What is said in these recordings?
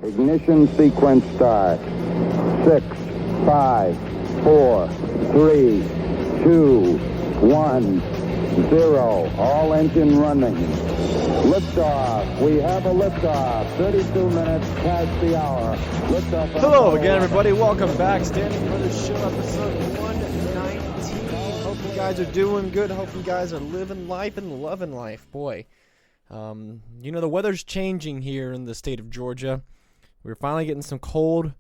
Ignition sequence start. 6, 5, 4, 3, 2, 1, 0. All engine running. Liftoff. We have a liftoff. 32 minutes past the hour. Liftoff. Hello again, everybody. Welcome back. Standing for the show, episode 119. Hope you guys are doing good. Hope you guys are living life and loving life. Boy, the weather's changing here in the state of Georgia. We're finally getting some cold,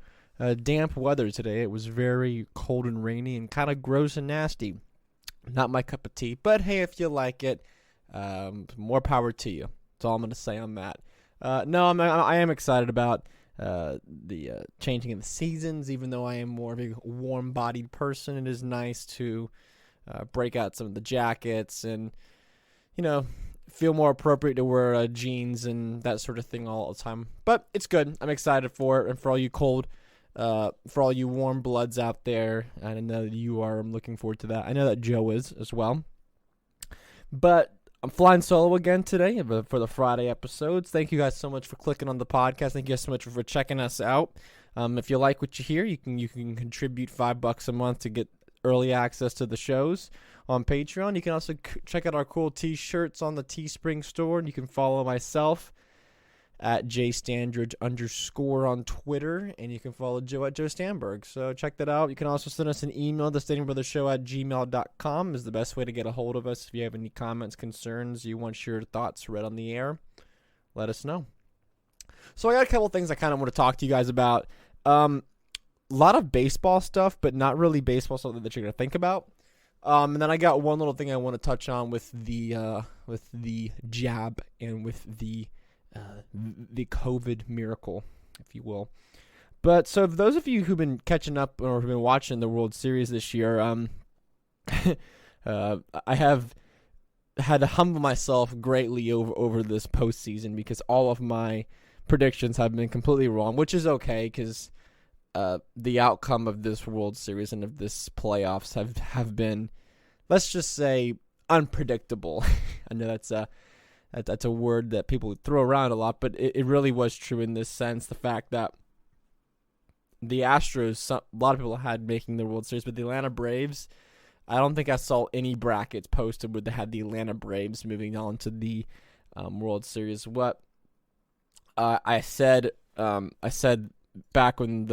damp weather today. It was very cold and rainy and kind of gross and nasty. Not my cup of tea, but hey, if you like it, more power to you. That's all I'm going to say on that. I am excited about the changing of the seasons. Even though I am more of a warm-bodied person, it is nice to break out some of the jackets and, feel more appropriate to wear jeans and that sort of thing all the time. But it's good. I'm excited for it. And for all you for all you warm bloods out there, I know that you are. I'm looking forward to that. I know that Joe is as well. But I'm flying solo again today for the Friday episodes. Thank you guys so much for clicking on the podcast. Thank you guys so much for checking us out. If you like what you hear, you can contribute $5 a month to get early access to the shows on Patreon. You can also check out our cool t-shirts on the Teespring store, and you can follow myself at jstandridge_ on Twitter, and you can follow Joe at Joe Stanberg. So check that out. You can also send us an email to standingbrothershow@gmail.com is the best way to get a hold of us. If you have any comments, concerns, you want your thoughts read on the air, let us know. So I got a couple things I kind of want to talk to you guys about. A lot of baseball stuff, but not really baseball stuff that you're going to think about. And then I got one little thing I want to touch on with the jab and with the COVID miracle, if you will. But so for those of you who've been catching up or who've been watching the World Series this year, I have had to humble myself greatly over this postseason because all of my predictions have been completely wrong, which is okay because the outcome of this World Series and of this playoffs have been, let's just say, unpredictable. I know that's a word that people throw around a lot, but it really was true in this sense. The fact that the Astros, a lot of people had making the World Series, but the Atlanta Braves, I don't think I saw any brackets posted where they had the Atlanta Braves moving on to the World Series. What I said back when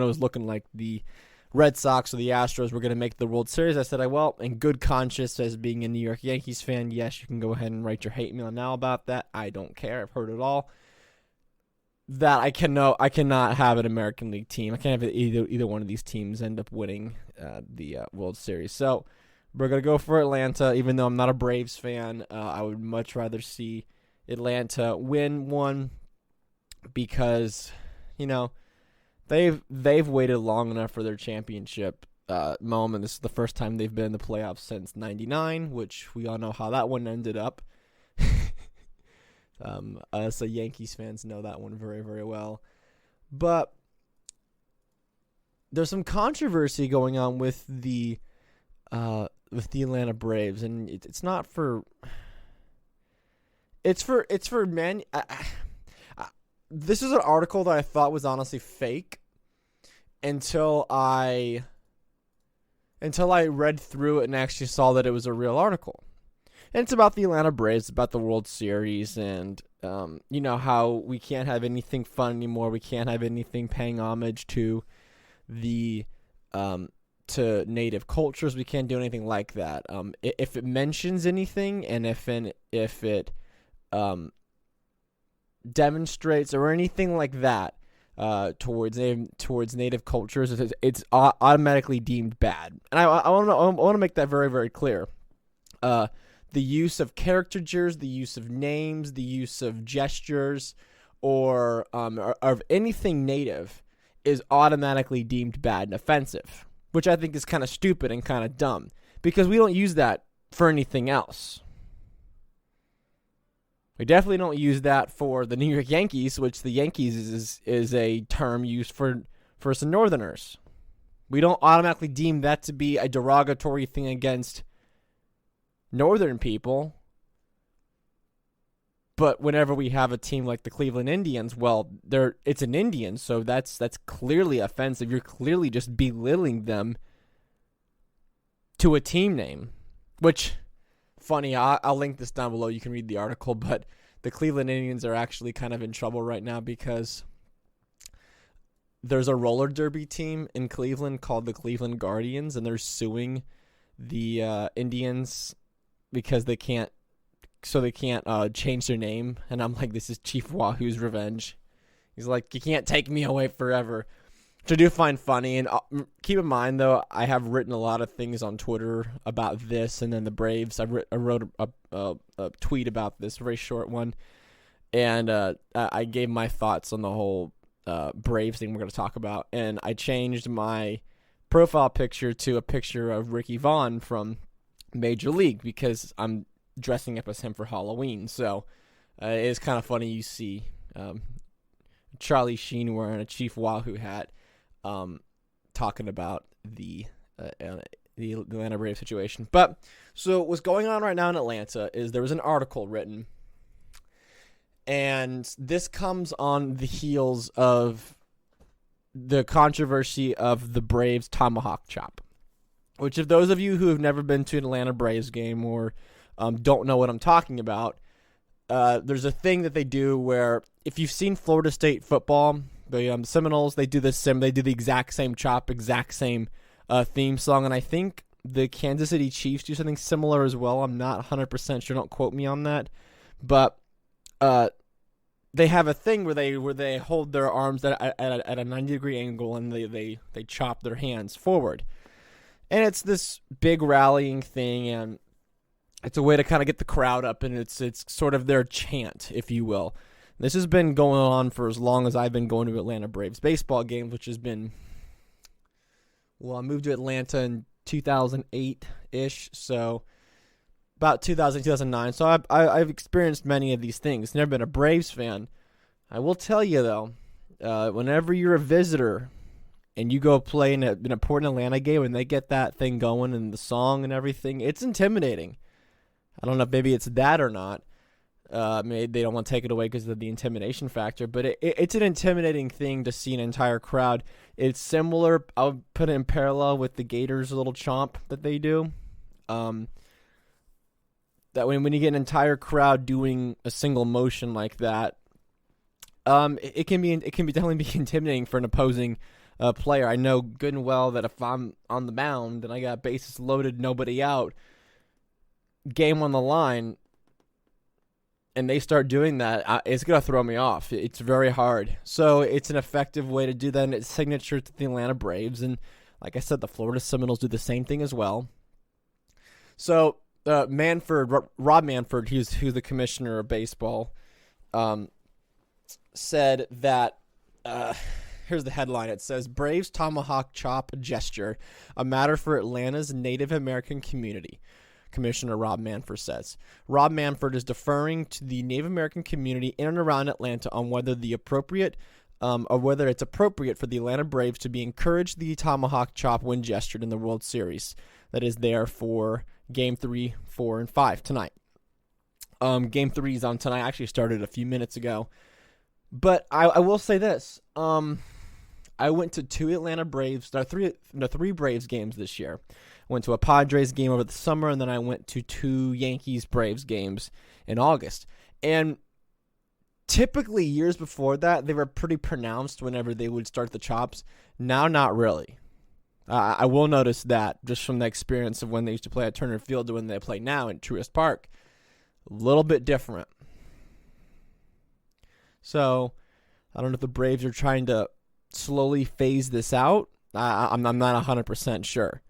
it was looking like the Red Sox or the Astros were going to make the World Series, I said, in good conscience as being a New York Yankees fan, yes, you can go ahead and write your hate mail now about that. I don't care. I've heard it all. That I cannot have an American League team. I can't have either one of these teams end up winning the World Series. So we're going to go for Atlanta, even though I'm not a Braves fan. I would much rather see Atlanta win one because, They've waited long enough for their championship moment. This is the first time they've been in the playoffs since '99, which we all know how that one ended up. Us Yankees fans know that one very, very well. But there's some controversy going on with the Atlanta Braves, and it's not for. It's for man. This is an article that I thought was honestly fake until I read through it and actually saw that it was a real article. And it's about the Atlanta Braves, about the World Series, and how we can't have anything fun anymore. We can't have anything paying homage to to native cultures. We can't do anything like that. If it mentions anything, and if it demonstrates or anything like that towards native cultures, it's automatically deemed bad. And I want to make that very, very clear. The use of caricatures, the use of names, the use of gestures, or of anything native is automatically deemed bad and offensive, which I think is kind of stupid and kind of dumb because we don't use that for anything else. We definitely don't use that for the New York Yankees, which the Yankees is a term used for some Northerners. We don't automatically deem that to be a derogatory thing against Northern people. But whenever we have a team like the Cleveland Indians, well, it's an Indian, so that's clearly offensive. You're clearly just belittling them to a team name, which, funny, I'll link this down below. You can read the article, but the Cleveland Indians are actually kind of in trouble right now because there's a roller derby team in Cleveland called the Cleveland Guardians, and they're suing the Indians because they can't change their name. And I'm like, this is Chief Wahoo's revenge. He's like, you can't take me away forever, which I do find funny. And keep in mind, though, I have written a lot of things on Twitter about this, and then the Braves. I wrote a tweet about this, a very short one, and I gave my thoughts on the whole Braves thing we're going to talk about. And I changed my profile picture to a picture of Ricky Vaughn from Major League because I'm dressing up as him for Halloween. So it's kind of funny you see Charlie Sheen wearing a Chief Wahoo hat talking about the Atlanta Braves situation. But so what's going on right now in Atlanta is there was an article written, and this comes on the heels of the controversy of the Braves Tomahawk Chop, which if those of you who have never been to an Atlanta Braves game or don't know what I'm talking about, there's a thing that they do where if you've seen Florida State football, the Seminoles, they do the exact same chop, exact same theme song, and I think the Kansas City Chiefs do something similar as well. I'm not 100% sure. Don't quote me on that, but they have a thing where they hold their arms at a 90-degree angle and they chop their hands forward, and it's this big rallying thing, and it's a way to kind of get the crowd up, and it's sort of their chant, if you will. This has been going on for as long as I've been going to Atlanta Braves baseball games, which has been, well, I moved to Atlanta in 2008-ish, so about 2009. So I've experienced many of these things. Never been a Braves fan. I will tell you, though, whenever you're a visitor and you go play in an important Atlanta game and they get that thing going and the song and everything, it's intimidating. I don't know if maybe it's that or not. Maybe they don't want to take it away because of the intimidation factor, but it's an intimidating thing to see an entire crowd. It's similar, I'll put it in parallel with the Gators' little chomp that they do. That when you get an entire crowd doing a single motion like that, it can definitely be intimidating for an opposing player. I know good and well that if I'm on the mound and I got bases loaded, nobody out, game on the line, and they start doing that, it's going to throw me off. It's very hard. So it's an effective way to do that, and it's signature to the Atlanta Braves. And like I said, the Florida Seminoles do the same thing as well. So Rob Manfred, who's the commissioner of baseball, said that, here's the headline. It says, Braves Tomahawk Chop Gesture, a matter for Atlanta's Native American community. Commissioner Rob Manfred says. Rob Manfred is deferring to the Native American community in and around Atlanta on whether it's appropriate for the Atlanta Braves to be encouraged the Tomahawk Chop when gestured in the World Series that is there for Game 3, 4, and 5 tonight. Game 3 is on tonight. Actually started a few minutes ago. But I will say this. I went to three Braves games this year. I went to a Padres game over the summer, and then I went to 2 Yankees-Braves games in August. And typically years before that, they were pretty pronounced whenever they would start the chops. Now, not really. I will notice that just from the experience of when they used to play at Turner Field to when they play now in Truist Park. A little bit different. So, I don't know if the Braves are trying to slowly phase this out. I'm not 100% sure.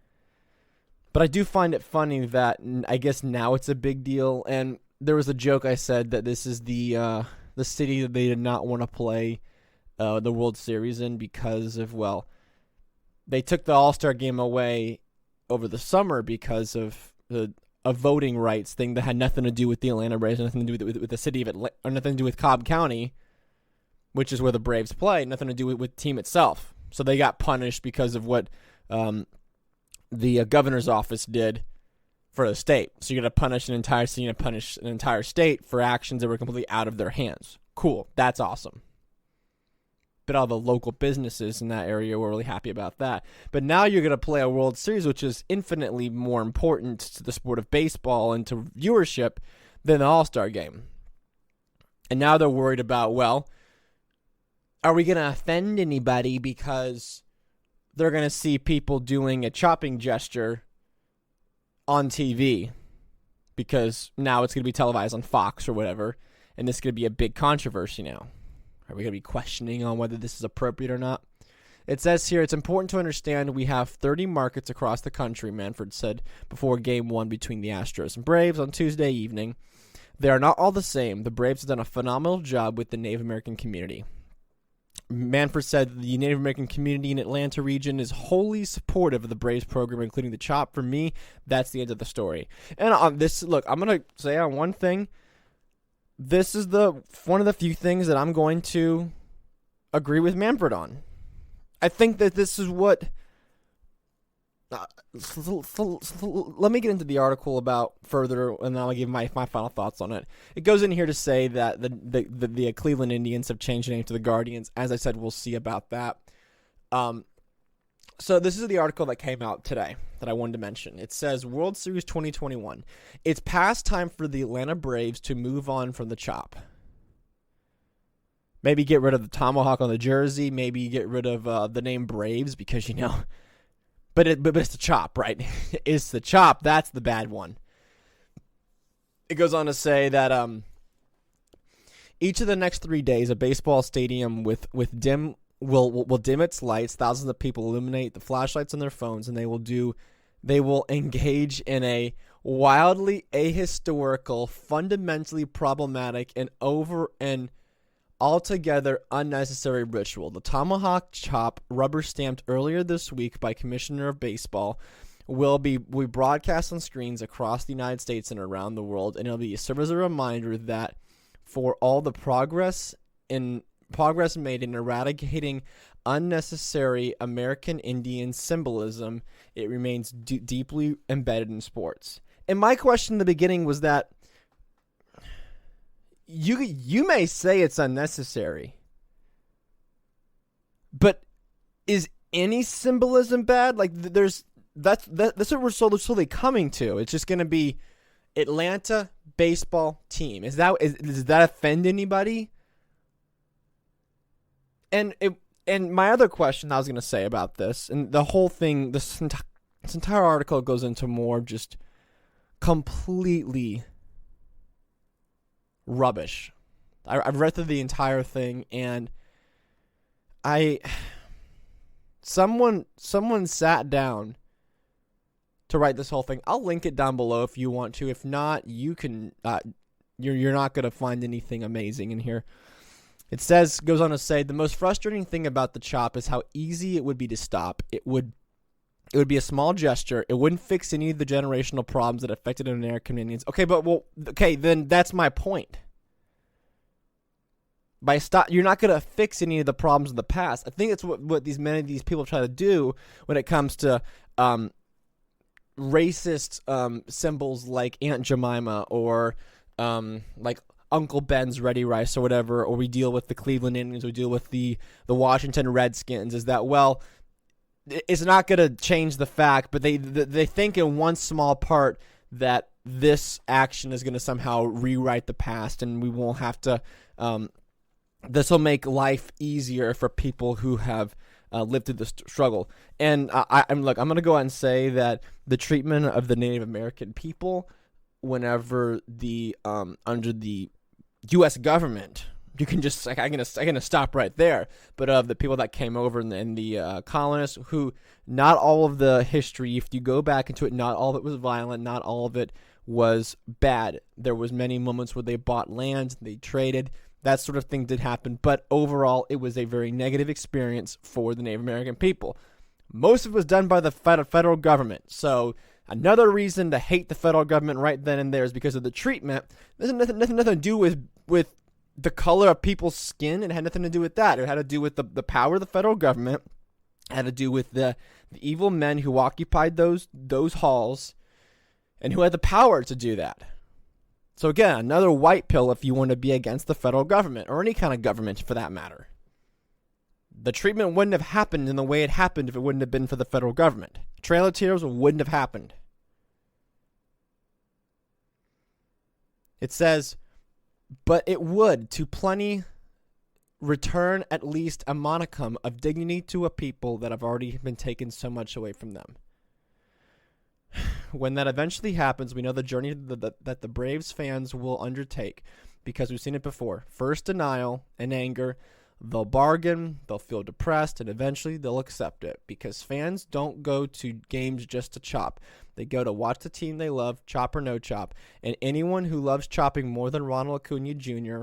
But I do find it funny that I guess now it's a big deal. And there was a joke I said that this is the city that they did not want to play the World Series in because of, well, they took the All-Star game away over the summer because of a voting rights thing that had nothing to do with the Atlanta Braves, nothing to do with the city of Atlanta, or nothing to do with Cobb County, which is where the Braves play, nothing to do with the team itself. So they got punished because of what the governor's office did for the state. So you're going to punish an entire city and punish an entire state for actions that were completely out of their hands. Cool. That's awesome. But all the local businesses in that area were really happy about that. But now you're going to play a World Series, which is infinitely more important to the sport of baseball and to viewership than the All-Star game. And now they're worried about, well, are we going to offend anybody because they're going to see people doing a chopping gesture on TV? Because now it's going to be televised on Fox or whatever, and this is going to be a big controversy now. Are we going to be questioning on whether this is appropriate or not? It says here, it's important to understand we have 30 markets across the country, Manfred said before Game 1 between the Astros and Braves on Tuesday evening. They are not all the same. The Braves have done a phenomenal job with the Native American community. Manfred said the Native American community in Atlanta region is wholly supportive of the Braves program, including the Chop. For me, that's the end of the story. And on this, look, I'm going to say on one thing. This is one of the few things that I'm going to agree with Manfred on. I think that this is what... let me get into the article about further, and then I'll give my final thoughts on it. It goes in here to say that the Cleveland Indians have changed their name to the Guardians. As I said, we'll see about that. So this is the article that came out today that I wanted to mention. It says, World Series 2021. It's past time for the Atlanta Braves to move on from the Chop. Maybe get rid of the Tomahawk on the jersey. Maybe get rid of the name Braves because, you know... But it's the Chop, right? It's the Chop. That's the bad one. It goes on to say that each of the next 3 days, a baseball stadium will dim its lights. Thousands of people illuminate the flashlights on their phones, and they will engage in a wildly ahistorical, fundamentally problematic, and altogether unnecessary ritual. The Tomahawk Chop, rubber stamped earlier this week by Commissioner of Baseball, will be broadcast on screens across the United States and around the world, and it'll serve as a reminder that for all the progress made in eradicating unnecessary American Indian symbolism, it remains deeply embedded in sports. And my question in the beginning was that you may say it's unnecessary, but is any symbolism bad? Like that's what we're slowly coming to. It's just going to be Atlanta baseball team. Does that offend anybody? And my other question I was going to say about this, and the whole thing, this entire article goes into more just completely rubbish. I've read through the entire thing, and someone sat down to write this whole thing. I'll link it down below if you want to. If not, you can. You're not going to find anything amazing in here. It goes on to say, the most frustrating thing about the Chop is how easy it would be to stop. It would be a small gesture. It wouldn't fix any of the generational problems that affected American Indians. Okay, then that's my point. You're not going to fix any of the problems of the past. I think that's what many of these people try to do when it comes to racist symbols like Aunt Jemima or like Uncle Ben's Ready Rice or whatever, or we deal with the Cleveland Indians, we deal with the Washington Redskins, is that, well, it's not going to change the fact, but they think in one small part that this action is going to somehow rewrite the past, and we won't have to. This will make life easier for people who have lived through the struggle. And I'm going to go out and say that the treatment of the Native American people, whenever under the U.S. government, you can just I'm gonna stop right there. But of the people that came over and the colonists, who not all of the history, if you go back into it, not all of it was violent, not all of it was bad. There was many moments where they bought land, they traded, that sort of thing did happen. But overall, it was a very negative experience for the Native American people. Most of it was done by the federal government. So another reason to hate the federal government right then and there is because of the treatment. It has nothing to do with the color of people's skin. It had nothing to do with that. It had to do with the power of the federal government. It had to do with the evil men who occupied those halls. and who had the power to do that. So again, another white pill if you want to be against the federal government, or any kind of government for that matter. The treatment wouldn't have happened in the way it happened if it wouldn't have been for the federal government. Trail of Tears wouldn't have happened. It says, but it would, to plenty, return at least a modicum of dignity to a people that have already been taken so much away from them. When that eventually happens, we know the journey that the Braves fans will undertake, because we've seen it before. First denial and anger, they'll bargain, they'll feel depressed, and eventually they'll accept it, because fans don't go to games just to chop. They go to watch the team they love, chop or no chop, and anyone who loves chopping more than Ronald Acuna Jr.,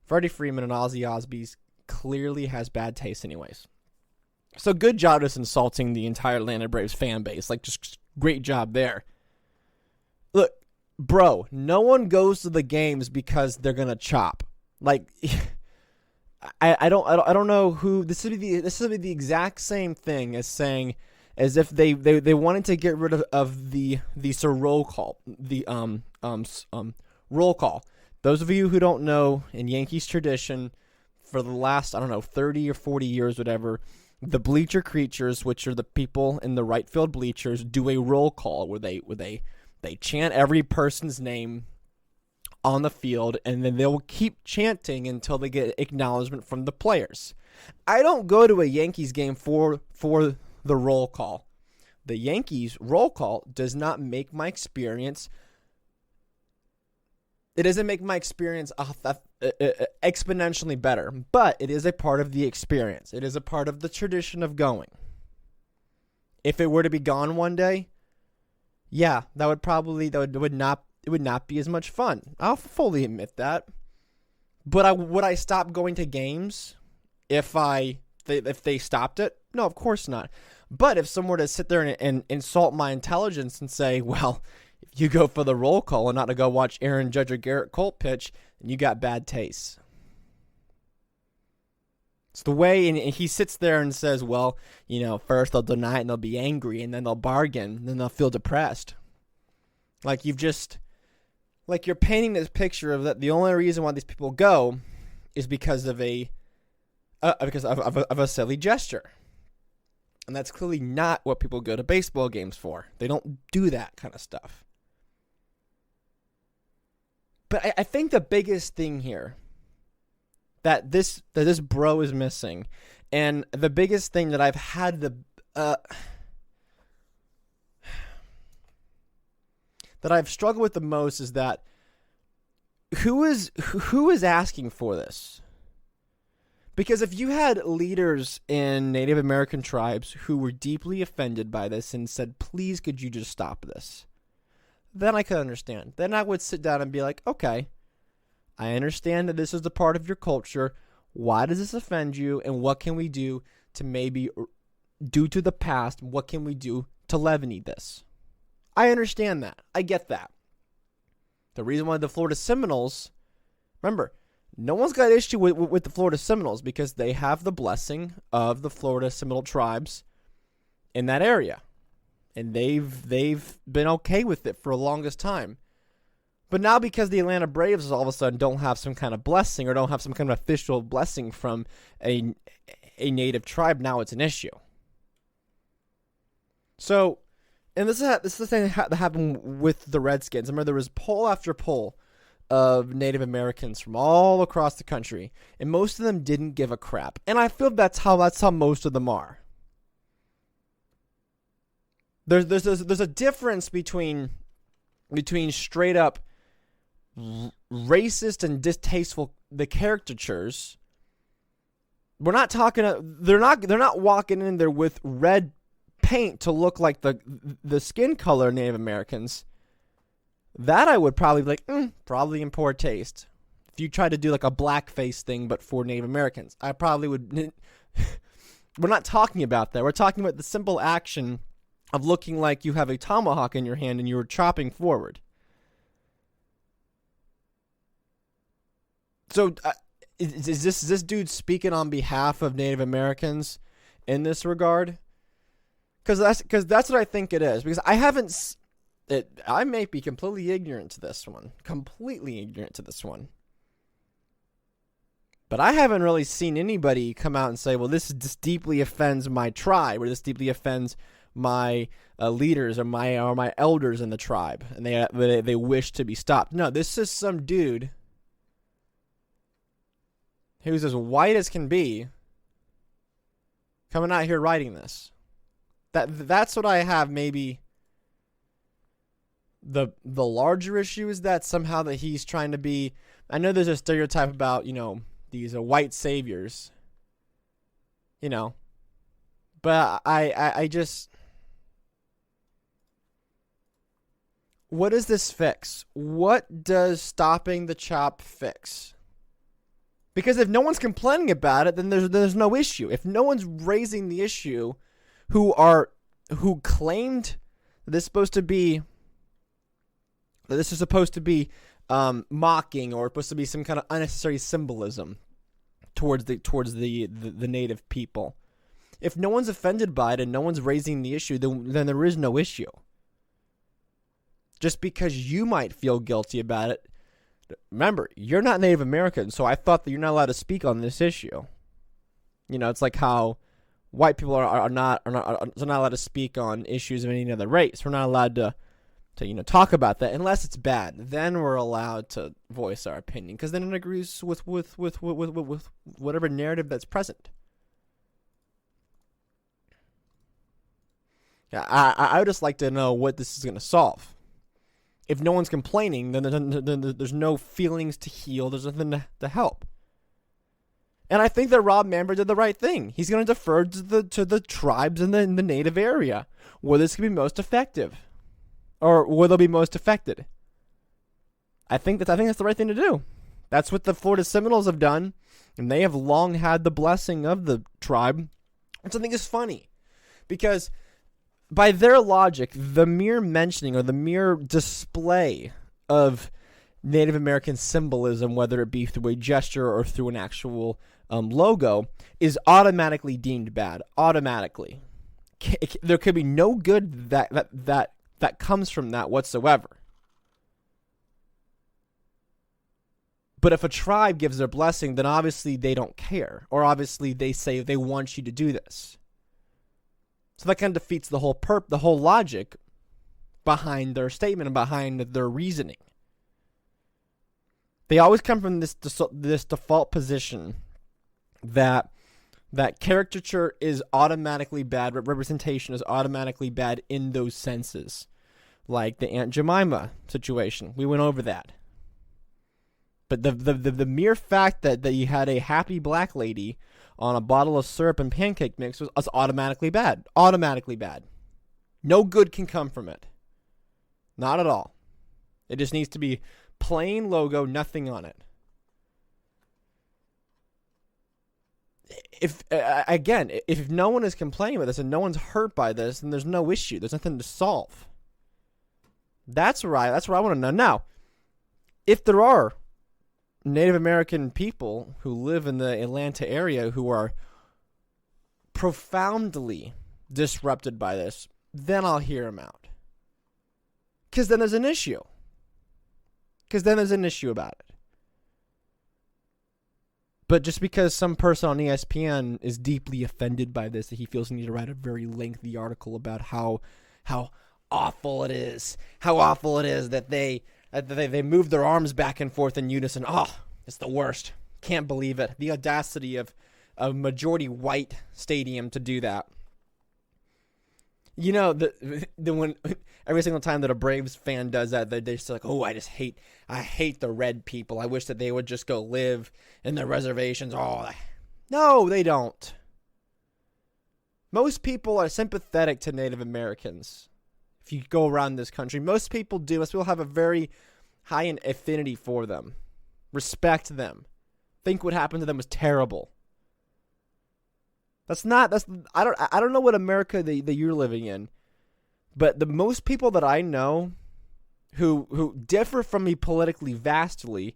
Freddie Freeman, and Ozzy Osbourne clearly has bad taste anyways. So good job just insulting the entire Atlanta Braves fan base. Like, just great job there. Look, bro, no one goes to the games because they're gonna chop. Like, I don't know who this would be. This would be the exact same thing as saying, as if they wanted to get rid of the roll call, the roll call. Those of you who don't know, in Yankees tradition, for the last 30 or 40 years, whatever, the bleacher creatures, which are the people in the right field bleachers, do a roll call where they chant every person's name on the field, and then they'll keep chanting until they get acknowledgement from the players. I don't go to a Yankees game for the roll call. The Yankees roll call does not make my experience. It doesn't make my experience exponentially better, but it is a part of the experience. It is a part of the tradition of going. If it were to be gone one day, yeah, that would not be as much fun. I'll fully admit that. But would I stop going to games if they stopped it? No, of course not. But if someone were to sit there and insult my intelligence and say, well, if you go for the roll call and not to go watch Aaron Judge or Garrett Cole pitch, then you got bad taste. It's the way, and he sits there and says, well, first they'll deny it and they'll be angry, and then they'll bargain, and then they'll feel depressed. Like you're painting this picture of that the only reason why these people go is because of a silly gesture. And that's clearly not what people go to baseball games for. They don't do that kind of stuff. But I think the biggest thing here that this bro is missing, and the biggest thing that I've had that I've struggled with the most is that who is asking for this? Because if you had leaders in Native American tribes who were deeply offended by this and said, please, could you just stop this? Then I could understand. Then I would sit down and be like, okay, I understand that this is a part of your culture. Why does this offend you? And what can we do to maybe, due to the past, what can we do to leaven this? I understand that. I get that. The reason why the Florida Seminoles, remember, no one's got an issue with the Florida Seminoles because they have the blessing of the Florida Seminole tribes in that area. And they've been okay with it for the longest time. But now because the Atlanta Braves all of a sudden don't have some kind of blessing or don't have some kind of official blessing from a native tribe, now it's an issue. So, and this is the thing that happened with the Redskins. I remember there was poll after poll of Native Americans from all across the country, and most of them didn't give a crap. And I feel that's how most of them are. There's a difference between straight up racist and distasteful the caricatures. We're not talking. They're not walking in there with red paint to look like the skin color of Native Americans. That I would probably be like, probably in poor taste. If you try to do like a blackface thing, but for Native Americans, I probably would. We're not talking about that. We're talking about the simple action of looking like you have a tomahawk in your hand and you're chopping forward. So, is this dude speaking on behalf of Native Americans in this regard? Because that's what I think it is. Because I haven't. I may be completely ignorant to this one. Completely ignorant to this one. But I haven't really seen anybody come out and say, well, this deeply offends my tribe, or this deeply offends my leaders or my elders in the tribe, and they wish to be stopped. No, this is some dude who's as white as can be coming out here writing this. That's what I have maybe. The larger issue is that somehow that he's trying to be. I know there's a stereotype about, these white saviors, but I just, what does this fix? What does stopping the chop fix? Because if no one's complaining about it, then there's no issue. If no one's raising the issue, who claimed this is supposed to be mocking, or supposed to be some kind of unnecessary symbolism towards the native people. If no one's offended by it and no one's raising the issue, then there is no issue. Just because you might feel guilty about it, remember, you're not Native American, so I thought that you're not allowed to speak on this issue. It's like how white people are not allowed to speak on issues of any other race. We're not allowed to talk about that unless it's bad. Then we're allowed to voice our opinion, because then it agrees with whatever narrative that's present. Yeah, I would just like to know what this is going to solve. If no one's complaining, then there's no feelings to heal. There's nothing to help. And I think that Rob Manfred did the right thing. He's going to defer to the tribes in the native area where this can be most effective. Or where they'll be most affected. I think that's the right thing to do. That's what the Florida Seminoles have done, and they have long had the blessing of the tribe. Which I think is funny, because by their logic, the mere mentioning or the mere display of Native American symbolism, whether it be through a gesture or through an actual logo, is automatically deemed bad. Automatically, there could be no good that comes from that whatsoever. But if a tribe gives their blessing, then obviously they don't care. Or obviously they say they want you to do this. So that kind of defeats the whole logic behind their statement and behind their reasoning. They always come from this default position that caricature is automatically bad, representation is automatically bad in those senses. Like the Aunt Jemima situation. We went over that. But the mere fact that you had a happy black lady on a bottle of syrup and pancake mix was automatically bad. Automatically bad. No good can come from it. Not at all. It just needs to be plain logo, nothing on it. If no one is complaining about this and no one's hurt by this, then there's no issue. There's nothing to solve. That's right. That's what I want to know. Now, if there are Native American people who live in the Atlanta area who are profoundly disrupted by this, then I'll hear them out. Because then there's an issue. About it. But just because some person on ESPN is deeply offended by this, that he feels he needs to write a very lengthy article about how awful it is that they move their arms back and forth in unison. Oh, it's the worst. Can't believe it. The audacity of a majority white stadium to do that. When every single time that a Braves fan does that, they're just like, oh, I hate the red people. I wish that they would just go live in their reservations. Oh, no, they don't. Most people are sympathetic to Native Americans. If you go around this country, most people do. Most people have a very high affinity for them, respect them, think what happened to them was terrible. I don't know what America that you're living in, but the most people that I know who differ from me politically vastly,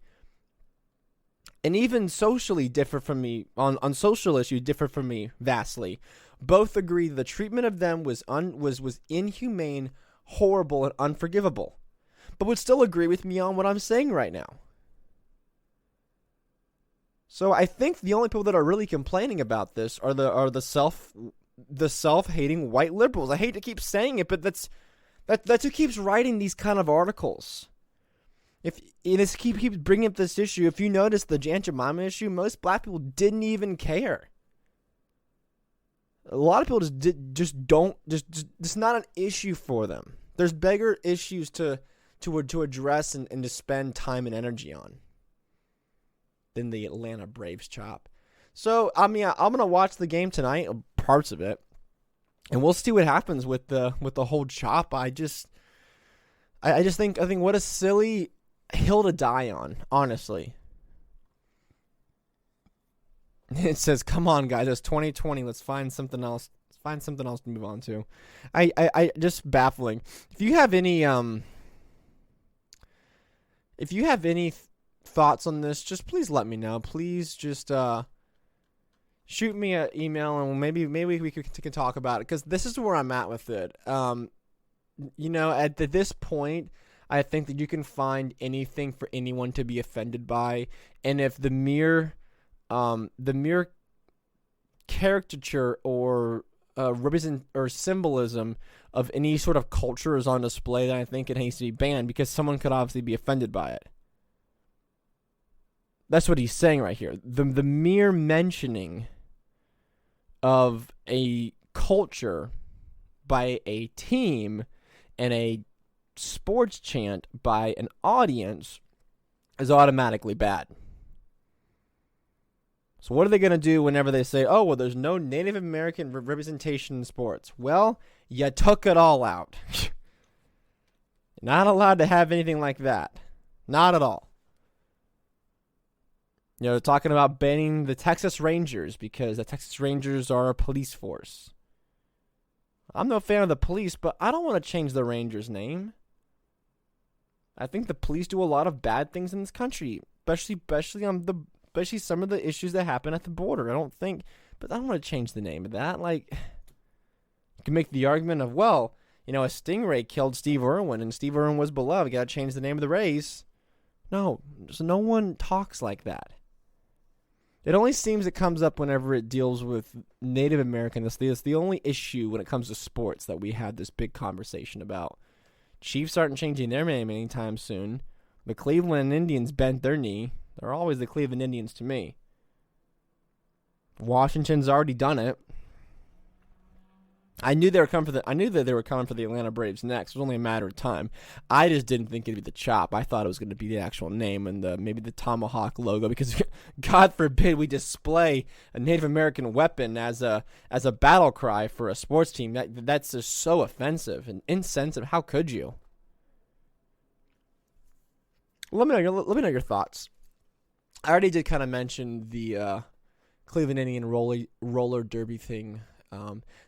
and even socially differ from me on social issues, differ from me vastly, both agree the treatment of them was inhumane, horrible and unforgivable, but would still agree with me on what I'm saying right now. So I think the only people that are really complaining about this are the self-hating white liberals. I hate to keep saying it, but that's who keeps writing these kind of articles. If it keeps bringing up this issue, if you notice the Aunt Jemima issue, most black people didn't even care. A lot of people it's not an issue for them. There's bigger issues to address and to spend time and energy on than the Atlanta Braves chop. So I'm gonna watch the game tonight, parts of it, and we'll see what happens with the whole chop. I think what a silly hill to die on, honestly. It says, "Come on, guys, it's 2020. Let's find something else. To move on to." I just baffling. If you have any thoughts on this, just please let me know. Please just shoot me an email, and maybe we can talk about it, because this is where I'm at with it. At this point, I think that you can find anything for anyone to be offended by, and if the mere caricature or represent or symbolism of any sort of culture is on display, then I think it needs to be banned, because someone could obviously be offended by it. That's what he's saying right here. The mere mentioning of a culture by a team and a sports chant by an audience is automatically bad. So what are they going to do whenever they say, oh, well, there's no Native American representation in sports? Well, you took it all out. Not allowed to have anything like that. Not at all. They're talking about banning the Texas Rangers because the Texas Rangers are a police force. I'm no fan of the police, but I don't want to change the Rangers' name. I think the police do a lot of bad things in this country, especially some of the issues that happen at the border. I don't want to change the name of that. Like, you can make the argument of, well, a stingray killed Steve Irwin, and Steve Irwin was beloved. You got to change the name of the Rays. No, so no one talks like that. It only seems it comes up whenever it deals with Native Americans. It's the only issue when it comes to sports that we had this big conversation about. Chiefs aren't changing their name anytime soon. The Cleveland Indians bent their knee. They're always the Cleveland Indians to me. Washington's already done it. I knew that they were coming for the Atlanta Braves next. It was only a matter of time. I just didn't think it'd be the chop. I thought it was going to be the actual name and maybe the Tomahawk logo, because God forbid we display a Native American weapon as a battle cry for a sports team. That's just so offensive and insensitive. How could you? Let me know your thoughts. I already did kind of mention the Cleveland Indian roller derby thing.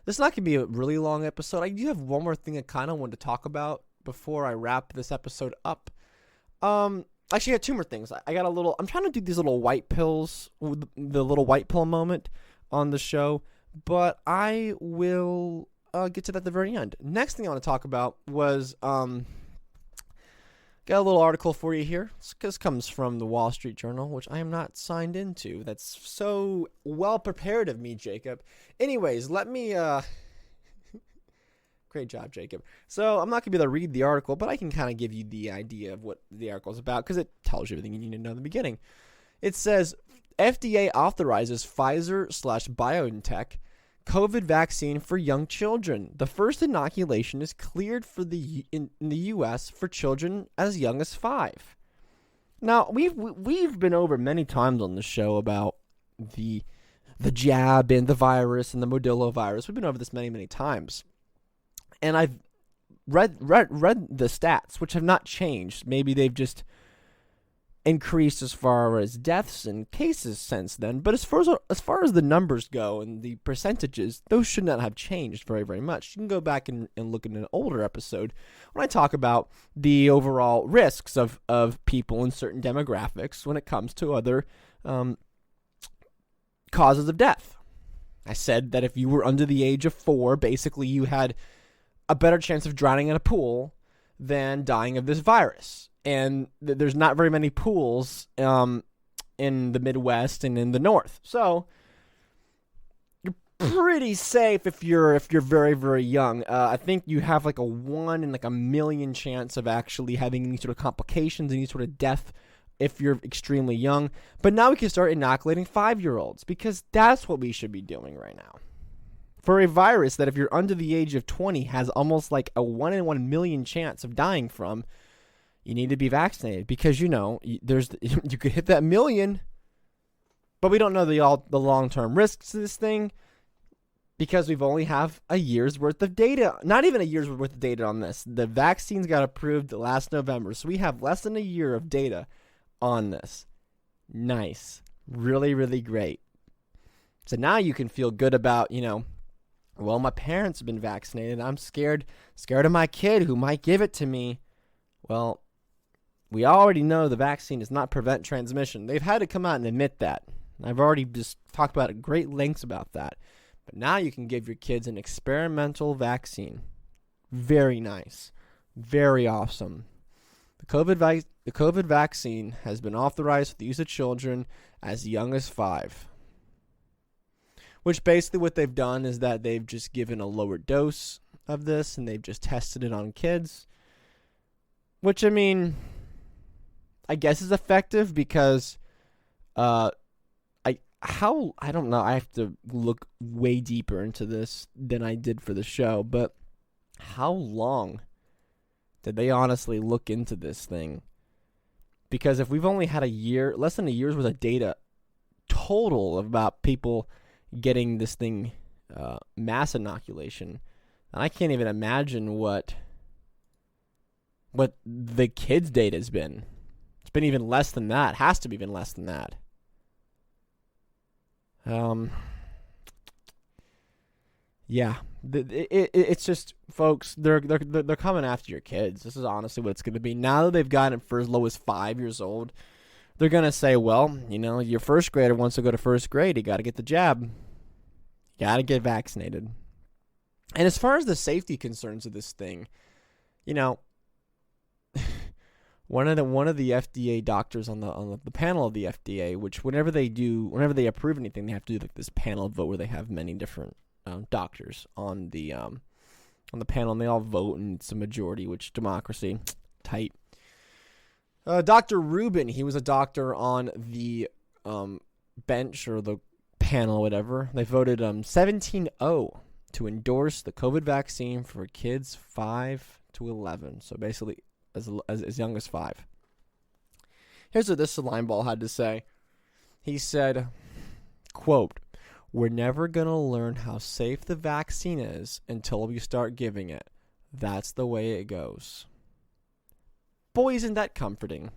This is not going to be a really long episode. I do have one more thing I kind of wanted to talk about before I wrap this episode up. Actually, I got two more things. I'm trying to do these little white pills, the little white pill moment on the show, but I will get to that at the very end. Next thing I want to talk about was, got a little article for you here. This comes from the Wall Street Journal, which I am not signed into. That's so well prepared of me, Jacob. Anyways, let me... Great job, Jacob. So I'm not going to be able to read the article, but I can kind of give you the idea of what the article is about, because it tells you everything you need to know in the beginning. It says, FDA authorizes Pfizer/BioNTech COVID vaccine for young children. The first inoculation is cleared for in the U.S. for children as young as 5. Now, we've been over many times on the show about the jab and the virus and the Modelo virus. We've been over this many, many times. And I've read the stats, which have not changed. Maybe they've just increased as far as deaths and cases since then. But as far as the numbers go and the percentages, those should not have changed very, very much. You can go back and look at an older episode when I talk about the overall risks of people in certain demographics when it comes to other causes of death. I said that if you were under the age of 4, basically you had a better chance of drowning in a pool than dying of this virus. And there's not very many pools in the Midwest and in the North. So you're pretty safe if you're very, very young. I think you have like a 1 in like a million chance of actually having any sort of complications, any sort of death if you're extremely young. But now we can start inoculating 5-year-olds, because that's what we should be doing right now. For a virus that if you're under the age of 20 has almost like a 1 in 1 million chance of dying from, you need to be vaccinated, because you could hit that million, but we don't know the long-term risks of this thing, because we've only have a year's worth of data. Not even a year's worth of data on this. The vaccines got approved last November, so we have less than a year of data on this. Nice. Really, really great. So now you can feel good about, well, my parents have been vaccinated. I'm scared of my kid who might give it to me. Well, we already know the vaccine does not prevent transmission. They've had to come out and admit that. I've already just talked about it at great lengths about that. But now you can give your kids an experimental vaccine. Very nice. Very awesome. The COVID vaccine has been authorized for the use of children as young as 5. Which basically what they've done is that they've just given a lower dose of this, and they've just tested it on kids. Which, I mean, I guess is effective, because I don't know. I have to look way deeper into this than I did for the show. But how long did they honestly look into this thing? Because if we've only had less than a year's worth of data total about people getting this thing, mass inoculation, and I can't even imagine what the kids' data has been. It's been even less than that. Has to be even less than that. Yeah, it's just, folks, they're coming after your kids. This is honestly what it's going to be. Now that they've gotten it for as low as 5 years old, they're going to say, well, your first grader wants to go to first grade. You got to get the jab. You got to get vaccinated. And as far as the safety concerns of this thing, one of the FDA doctors on the panel of the FDA, which whenever they approve anything, they have to do like this panel vote where they have many different doctors on the panel, and they all vote, and it's a majority, which democracy, tight. Dr. Rubin, he was a doctor on the bench or the panel or whatever. They voted 17-0 to endorse the COVID vaccine for kids 5 to 11. So basically as young as 5. Here's what this line ball had to say. He said, quote, "We're never going to learn how safe the vaccine is until we start giving it. That's the way it goes." Boy, isn't that comforting.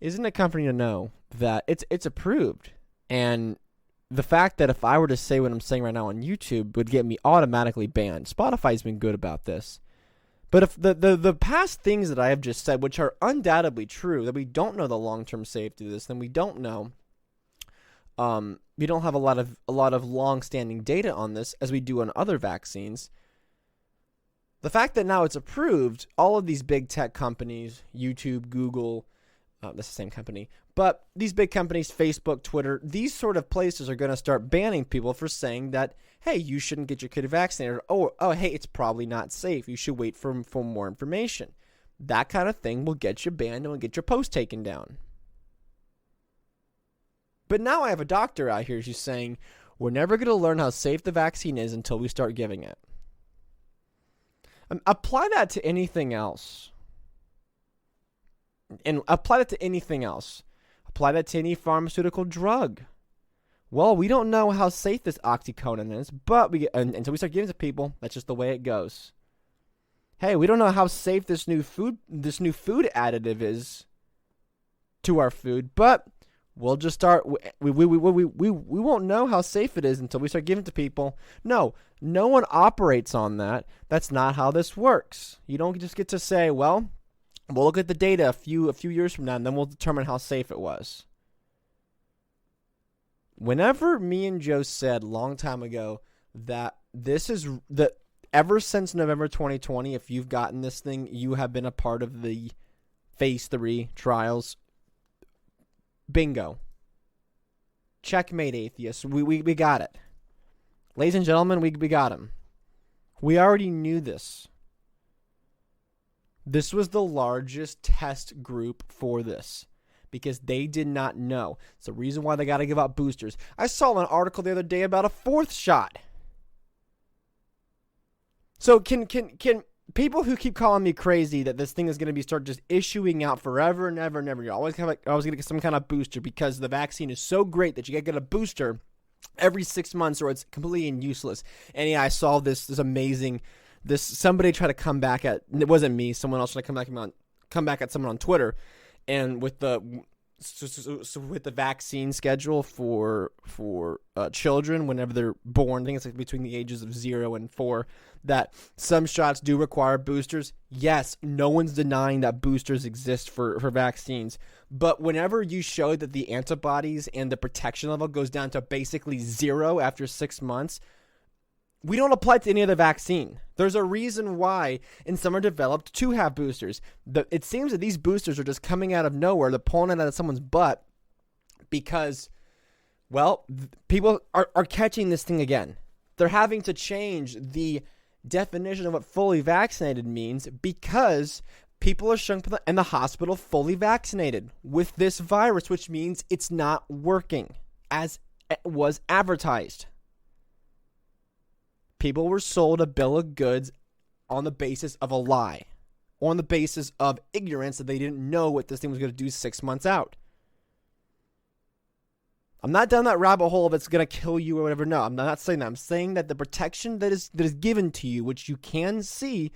Isn't it comforting to know that it's approved? And the fact that if I were to say what I'm saying right now on YouTube would get me automatically banned. Spotify's been good about this. But if the past things that I have just said, which are undoubtedly true, that we don't know the long-term safety of this, then we don't know. We don't have a lot of long-standing data on this as we do on other vaccines. The fact that now it's approved, all of these big tech companies, YouTube, Google, that's the same company, but these big companies, Facebook, Twitter, these sort of places are going to start banning people for saying that, hey, you shouldn't get your kid vaccinated. Or, oh, hey, it's probably not safe. You should wait for more information. That kind of thing will get you banned and will get your post taken down. But now I have a doctor out here who's saying, we're never going to learn how safe the vaccine is until we start giving it. Apply that to anything else. And apply that to anything else. Apply that to any pharmaceutical drug. Well, we don't know how safe this oxycodone is, but until we start giving it to people, that's just the way it goes. Hey, we don't know how safe this new food additive is to our food, but we'll just start. We won't know how safe it is until we start giving it to people. No one operates on that. That's not how this works. You don't just get to say, well, we'll look at the data a few years from now, and then we'll determine how safe it was. Whenever me and Joe said a long time ago that ever since November 2020, if you've gotten this thing, you have been a part of the phase 3 trials. Bingo. Checkmate, atheists. We got it. Ladies and gentlemen, we got him. We already knew this. This was the largest test group for this because they did not know. It's the reason why they got to give out boosters. I saw an article the other day about a 4th shot. So can people who keep calling me crazy that this thing is going to start just issuing out forever and ever and ever, you're always going to get some kind of booster because the vaccine is so great that you got to get a booster every 6 months or it's completely useless. And yeah, I saw this amazing, somebody tried to come back at, it wasn't me, someone else tried to come back at someone on Twitter, and with the vaccine schedule for children whenever they're born, I think it's like between the ages of 0 and 4, that some shots do require boosters. Yes, no one's denying that boosters exist for vaccines. But whenever you show that the antibodies and the protection level goes down to basically 0 after 6 months, we don't apply it to any other vaccine. There's a reason why, and some are developed to have boosters. It seems that these boosters are just coming out of nowhere. They're pulling it out of someone's butt because, well, people are catching this thing again. They're having to change the definition of what fully vaccinated means because people are showing up in the hospital fully vaccinated with this virus, which means it's not working as it was advertised. People were sold a bill of goods on the basis of a lie, on the basis of ignorance that they didn't know what this thing was going to do 6 months out. I'm not down that rabbit hole of it's going to kill you or whatever. No, I'm not saying that. I'm saying that the protection that is given to you, which you can see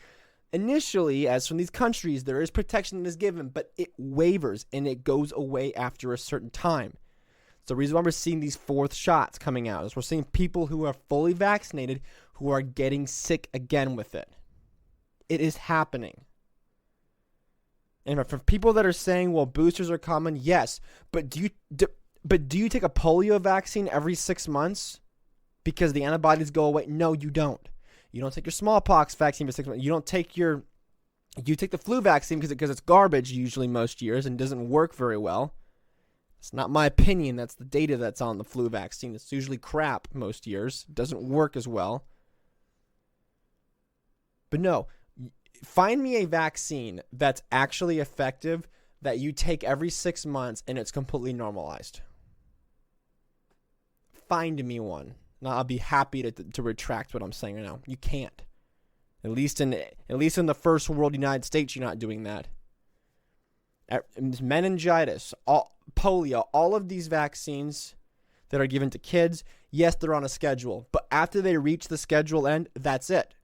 initially as from these countries, there is protection that is given, but it wavers and it goes away after a certain time. It's the reason why we're seeing these 4th shots coming out is we're seeing people who are fully vaccinated who are getting sick again with it. It is happening. And for people that are saying, well, boosters are common, yes, but do you take a polio vaccine every 6 months because the antibodies go away? No, you don't. You don't take your smallpox vaccine for 6 months. You take the flu vaccine because it's garbage usually most years and doesn't work very well. It's not my opinion. That's the data that's on the flu vaccine. It's usually crap most years. It doesn't work as well. But no, find me a vaccine that's actually effective that you take every 6 months and it's completely normalized. Find me one. Now I'll be happy to retract what I'm saying right now. You can't. At least in the first world United States, you're not doing that. Meningitis, polio, all of these vaccines that are given to kids, yes, they're on a schedule. But after they reach the schedule end, that's it.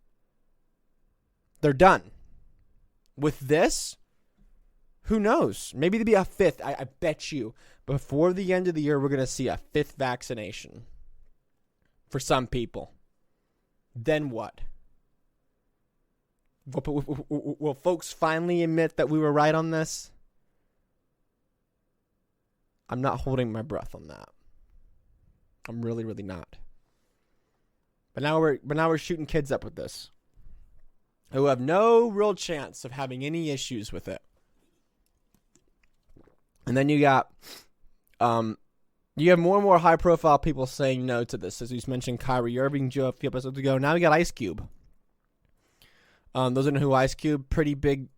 They're done. With this, who knows? Maybe there'll be a 5th. I bet you before the end of the year, we're going to see a 5th vaccination for some people. Then what? Will folks finally admit that we were right on this? I'm not holding my breath on that. I'm really, really not. But now we're shooting kids up with this, who have no real chance of having any issues with it. And then you have more and more high-profile people saying no to this. As we mentioned, Kyrie Irving, Joe, a few episodes ago. Now we got Ice Cube. Those who know who Ice Cube, pretty big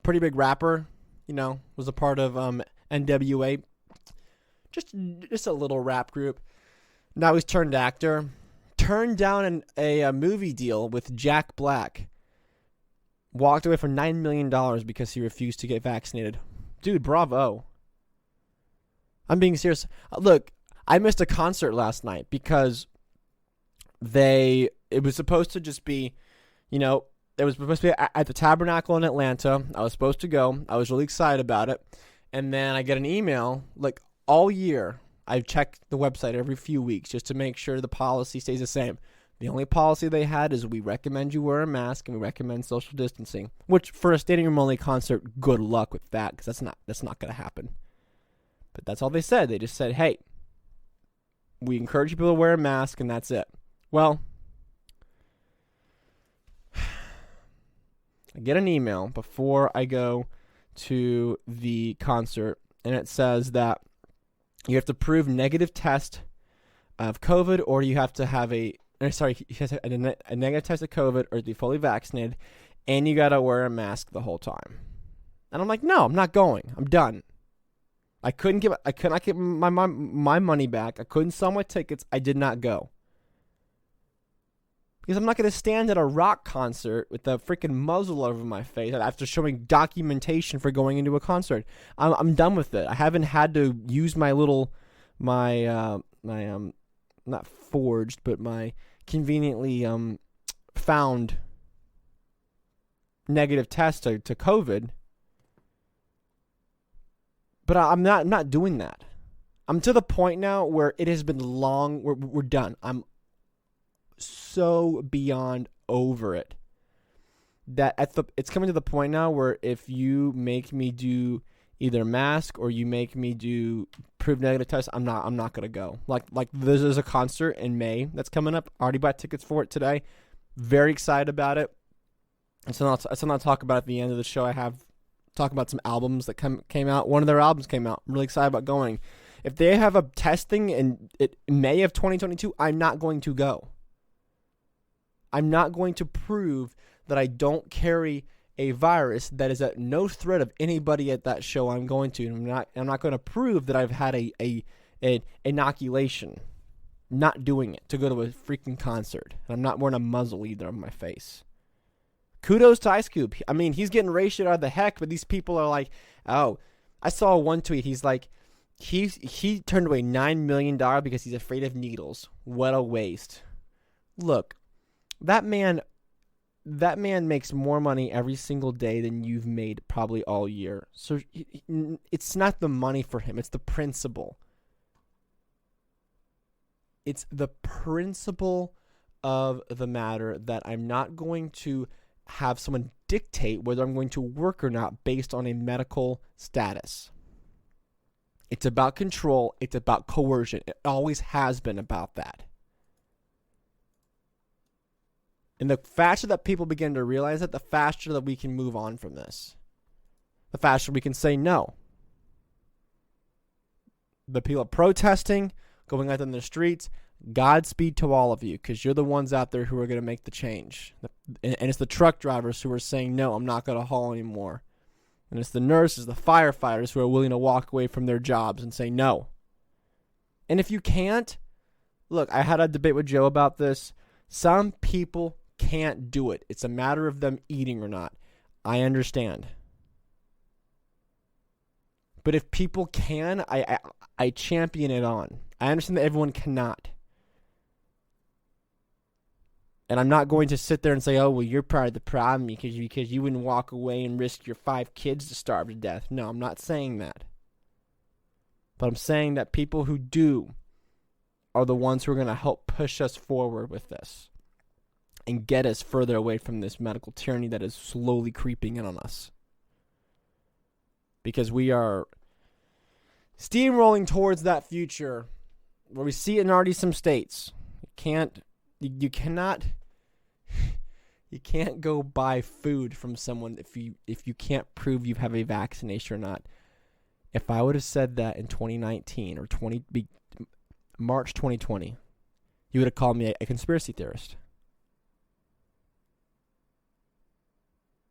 rapper. Was a part of NWA, just a little rap group. Now he's turned actor. Turned down a movie deal with Jack Black. Walked away for $9 million because he refused to get vaccinated. Dude, bravo. I'm being serious. Look, I missed a concert last night because it was supposed to just be, it was supposed to be at the Tabernacle in Atlanta. I was supposed to go. I was really excited about it. And then I get an email, like all year, I've checked the website every few weeks just to make sure the policy stays the same. The only policy they had is we recommend you wear a mask and we recommend social distancing, which for a standing room only concert, good luck with that because that's not going to happen. But that's all they said. They just said, hey, we encourage people to wear a mask and that's it. Well, I get an email before I go to the concert, and it says that you have to prove negative test of COVID, or you have to have you have to have a negative test of COVID, or be fully vaccinated, and you got to wear a mask the whole time. And I'm like, no, I'm not going. I'm done. I could not get my money back. I couldn't sell my tickets. I did not go. Because I'm not going to stand at a rock concert with a freaking muzzle over my face after showing documentation for going into a concert. I'm done with it. I haven't had to use my not forged, but my conveniently found negative test to COVID. But I'm not doing that. I'm to the point now where it has been long. We're done. I'm so beyond over it that it's coming to the point now where if you make me do either mask or you make me do prove negative test, I'm not gonna go. Like there's a concert in May that's coming up. Already bought tickets for it today. Very excited about it. And so I'll talk about at the end of the show. I have talk about some albums that came out. One of their albums came out. I'm really excited about going. If they have a testing in May of 2022, I'm not going to go. I'm not going to prove that I don't carry a virus that is at no threat of anybody at that show I'm going to. I'm not going to prove that I've had an inoculation. Not doing it to go to a freaking concert. And I'm not wearing a muzzle either on my face. Kudos to Ice Cube. I mean, he's getting racial out of the heck, but these people are like, oh, I saw one tweet. He's like, he turned away $9 million because he's afraid of needles. What a waste. Look, that man makes more money every single day than you've made probably all year. So it's not the money for him. It's the principle. It's the principle of the matter that I'm not going to have someone dictate whether I'm going to work or not based on a medical status. It's about control. It's about coercion. It always has been about that. And the faster that people begin to realize it, the faster that we can move on from this. The faster we can say no. The people protesting, going out in the streets, Godspeed to all of you, because you're the ones out there who are going to make the change. And it's the truck drivers who are saying, no, I'm not going to haul anymore. And it's the nurses, the firefighters who are willing to walk away from their jobs and say no. And if you can't, look, I had a debate with Joe about this. Some people can't do it. It's a matter of them eating or not. I understand. But if people can, I champion it on. I understand that everyone cannot. And I'm not going to sit there and say, oh, well, you're part of the problem because you wouldn't walk away and risk your 5 kids to starve to death. No, I'm not saying that. But I'm saying that people who do are the ones who are going to help push us forward with this and get us further away from this medical tyranny that is slowly creeping in on us. Because we are steamrolling towards that future where we see it in already some states. You can't go buy food from someone if you can't prove you have a vaccination or not. If I would have said that in 2019 or March 2020, you would have called me a conspiracy theorist.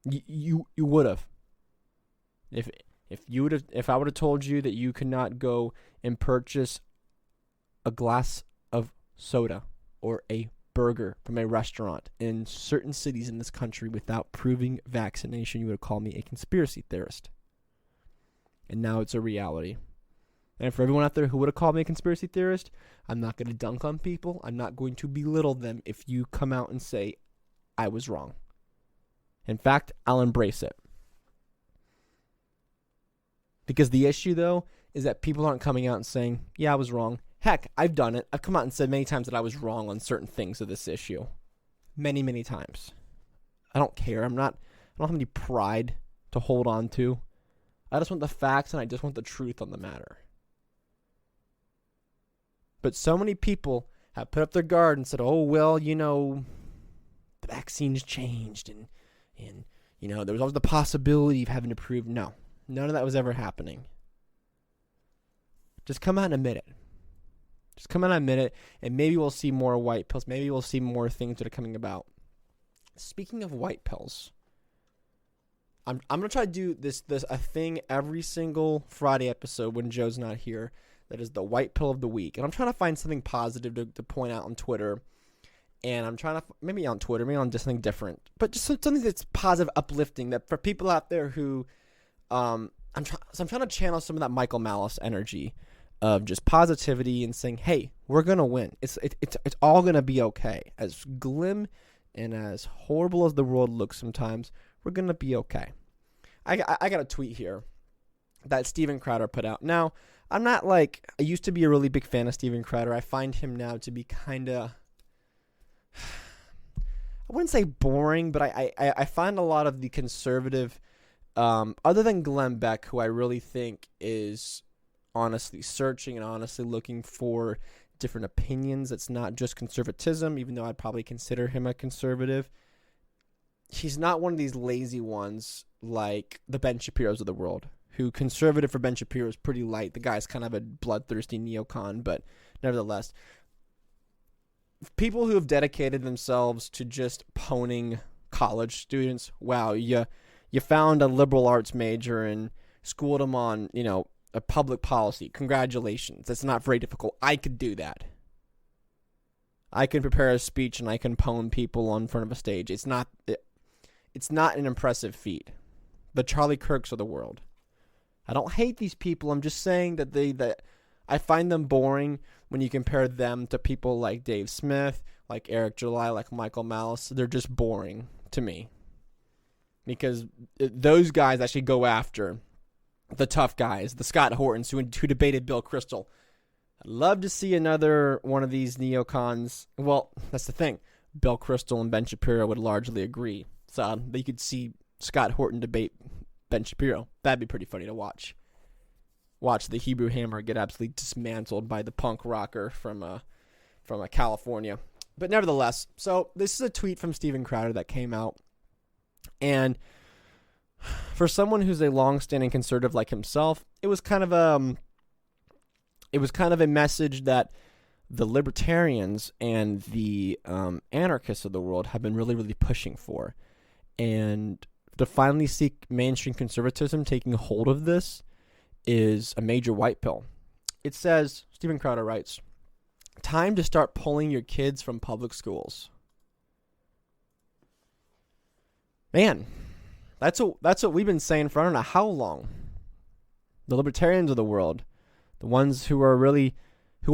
You would have. If I would have told you that you could not go and purchase a glass of soda or a burger from a restaurant in certain cities in this country without proving vaccination, you would have called me a conspiracy theorist. And now it's a reality. And for everyone out there who would have called me a conspiracy theorist, I'm not going to dunk on people. I'm not going to belittle them if you come out and say, I was wrong. In fact, I'll embrace it. Because the issue, though, is that people aren't coming out and saying, yeah, I was wrong. Heck, I've done it. I've come out and said many times that I was wrong on certain things of this issue. Many, many times. I don't care. I don't have any pride to hold on to. I just want the facts and I just want the truth on the matter. But so many people have put up their guard and said, oh, well, the vaccine's changed and There was always the possibility of having to prove. No, none of that was ever happening. Just come out and admit it. Just come out and admit it, and maybe we'll see more white pills. Maybe we'll see more things that are coming about. Speaking of white pills, I'm gonna try to do this a thing every single Friday episode when Joe's not here. That is the white pill of the week, and I'm trying to find something positive to point out on Twitter. And I'm trying to maybe on Twitter, maybe on just something different, but just something that's positive, uplifting. That for people out there who, I'm trying to channel some of that Michael Malice energy of just positivity and saying, "Hey, we're gonna win. It's all gonna be okay." As glim and as horrible as the world looks sometimes, we're gonna be okay. I got a tweet here that Steven Crowder put out. Now, I'm not I used to be a really big fan of Steven Crowder. I find him now to be kind of, I wouldn't say boring, but I find a lot of the conservative, other than Glenn Beck, who I really think is honestly searching and honestly looking for different opinions. It's not just conservatism, even though I'd probably consider him a conservative. He's not one of these lazy ones like the Ben Shapiro's of the world, who conservative for Ben Shapiro is pretty light. The guy's kind of a bloodthirsty neocon, but nevertheless, people who have dedicated themselves to just poning college students, wow, you found a liberal arts major and schooled them on, a public policy. Congratulations. That's not very difficult. I could do that. I can prepare a speech and I can pwn people in front of a stage. It's not an impressive feat. The Charlie Kirks of the world. I don't hate these people. I'm just saying that I find them boring when you compare them to people like Dave Smith, like Eric July, like Michael Malice. They're just boring to me. Because those guys actually go after the tough guys, the Scott Hortons who debated Bill Kristol. I'd love to see another one of these neocons. Well, that's the thing. Bill Kristol and Ben Shapiro would largely agree. So you could see Scott Horton debate Ben Shapiro. That'd be pretty funny to watch. Watch the Hebrew Hammer get absolutely dismantled by the punk rocker from California. But nevertheless, so this is a tweet from Steven Crowder that came out. And for someone who's a long-standing conservative like himself, it was kind of a message that the libertarians and the anarchists of the world have been really, really pushing for. And to finally see mainstream conservatism taking hold of this is a major white pill. It says, Steven Crowder writes, "Time to start pulling your kids from public schools." Man, that's what we've been saying for I don't know how long. The libertarians of the world, the ones who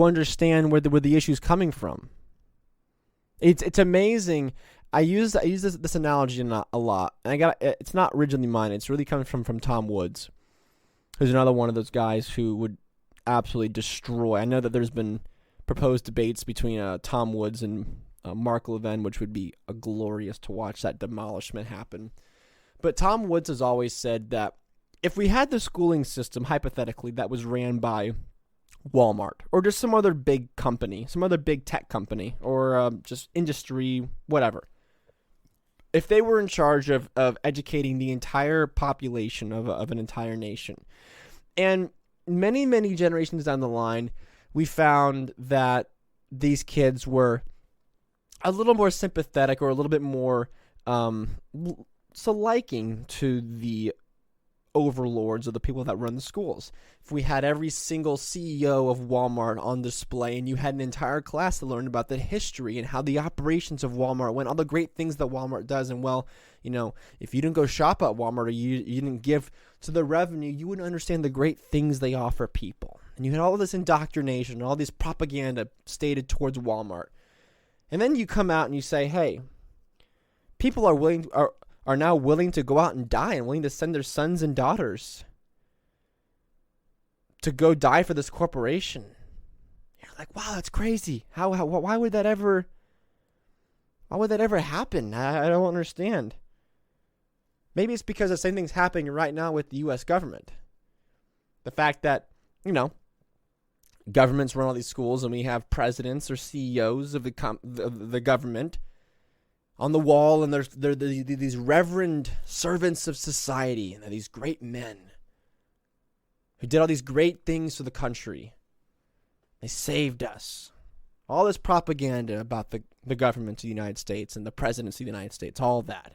understand where the issue's coming from. It's amazing. I use this analogy a lot, and it's not originally mine. It's really coming from Tom Woods, who's another one of those guys who would absolutely destroy. I know that there's been proposed debates between Tom Woods and Mark Levin, which would be glorious to watch that demolishment happen. But Tom Woods has always said that if we had the schooling system, hypothetically, that was ran by Walmart or just some other big company, some other big tech company, or just industry, whatever, if they were in charge of educating the entire population of an entire nation, and many, many generations down the line, we found that these kids were a little more sympathetic or a little bit more liking to the overlords or the people that run the schools. If we had every single CEO of Walmart on display and you had an entire class to learn about the history and how the operations of Walmart went, all the great things that Walmart does, and if you didn't go shop at Walmart or you didn't give to the revenue, you wouldn't understand the great things they offer people. And you had all this indoctrination, all this propaganda stated towards Walmart. And then you come out and you say, hey, people are now willing to go out and die and willing to send their sons and daughters to go die for this corporation. You're like, wow, that's crazy. Why would that ever happen? I don't understand. Maybe it's because the same thing's happening right now with the U.S. government. The fact that, governments run all these schools and we have presidents or CEOs of the government on the wall, and they're these reverend servants of society, and they're these great men who did all these great things for the country. They saved us. All this propaganda about the government of the United States and the presidency of the United States, all of that.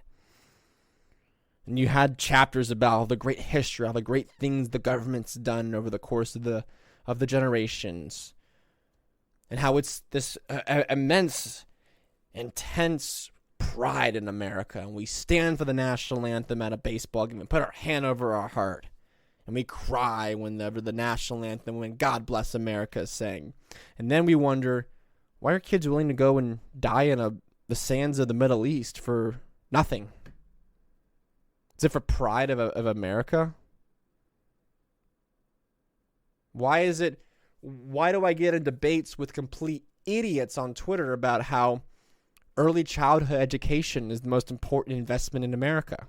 And you had chapters about all the great history, all the great things the government's done over the course of the generations, and how it's this immense, intense pride in America, and we stand for the national anthem at a baseball game and put our hand over our heart, and we cry whenever the national anthem, when God Bless America is sang. And then we wonder, why are kids willing to go and die in the sands of the Middle East for nothing? Is it for pride of America? Why do I get in debates with complete idiots on Twitter about how early childhood education is the most important investment in America?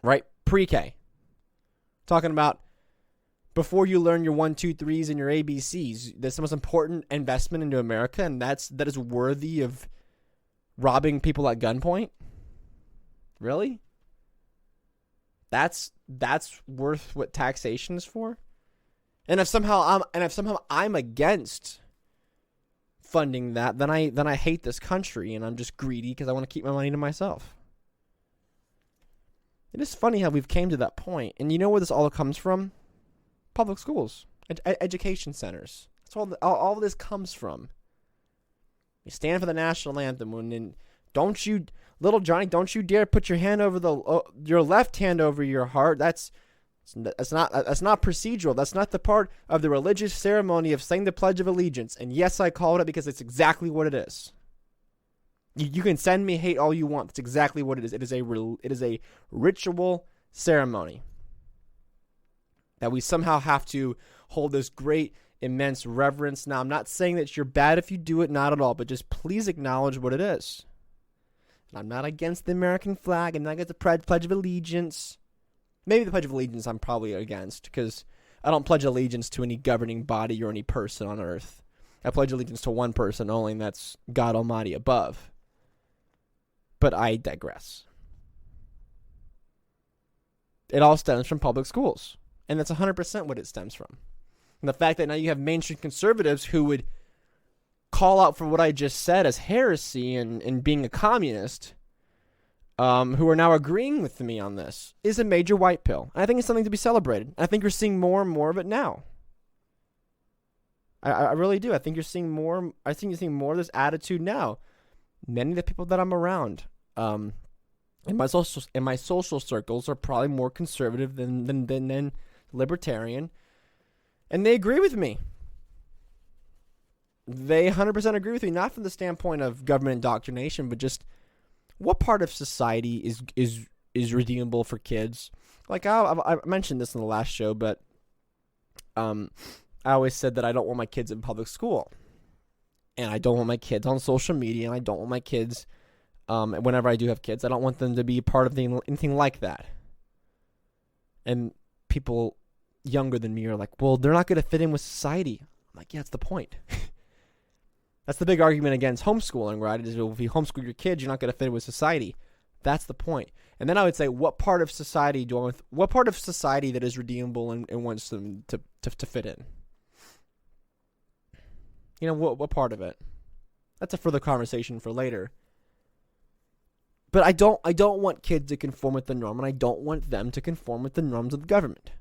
Right? Pre-K. Talking about before you learn your 1, 2, 3s and your ABCs, that's the most important investment into America, and that is worthy of robbing people at gunpoint? Really? That's worth what taxation is for? And if somehow I'm against funding that, then I hate this country, and I'm just greedy because I want to keep my money to myself. It is funny how we've came to that point. And you know where this all comes from? Public schools, education centers. That's all of this comes from. You stand for the national anthem, and don't you, little Johnny, don't you dare put your hand over your left hand over your heart. That's not procedural. That's not the part of the religious ceremony of saying the Pledge of Allegiance. And yes, I called it because it's exactly what it is. You can send me hate all you want. That's exactly what it is. It is a ritual ceremony that we somehow have to hold this great, immense reverence. Now, I'm not saying that you're bad if you do it, not at all, but just please acknowledge what it is. And I'm not against the American flag. I'm not against the Pledge of Allegiance. Maybe the Pledge of Allegiance I'm probably against, because I don't pledge allegiance to any governing body or any person on earth. I pledge allegiance to one person only, and that's God Almighty above. But I digress. It all stems from public schools. And that's 100% what it stems from. And the fact that now you have mainstream conservatives who would call out for what I just said as heresy and being a communist, who are now agreeing with me on this, is a major white pill. And I think it's something to be celebrated. I think you're seeing more and more of it now. I really do. I think you're seeing more. I think you're seeing more of this attitude now. Many of the people that I'm around, in my social circles, are probably more conservative than libertarian, and they agree with me. They 100% agree with me, not from the standpoint of government indoctrination, but just what part of society is redeemable for kids. Like I mentioned this in the last show, but I always said that I don't want my kids in public school, and I don't want my kids on social media, and I don't want my kids, whenever I do have kids, I don't want them to be part of anything like that. And people younger than me are like, well, they're not going to fit in with society. I'm like, yeah, that's the point. That's the big argument against homeschooling, right? Is if you homeschool your kids, you're not going to fit in with society. That's the point. And then I would say, what part of society that is redeemable and wants them to fit in? You know, what part of it? That's a further conversation for later. But I don't want kids to conform with the norm, and I don't want them to conform with the norms of the government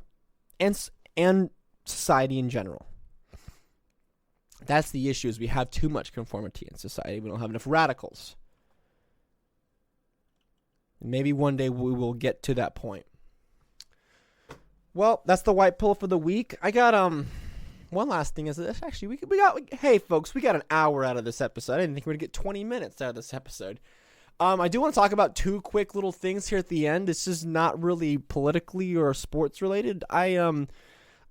and society in general. That's the issue, is we have too much conformity in society. We don't have enough radicals. Maybe one day we will get to that point. Well, that's the white pill for the week. I got one last thing is this. Actually, hey folks, we got an hour out of this episode. I didn't think we would get 20 minutes out of this episode. I do want to talk about two quick little things here at the end. This is not really politically or sports related. I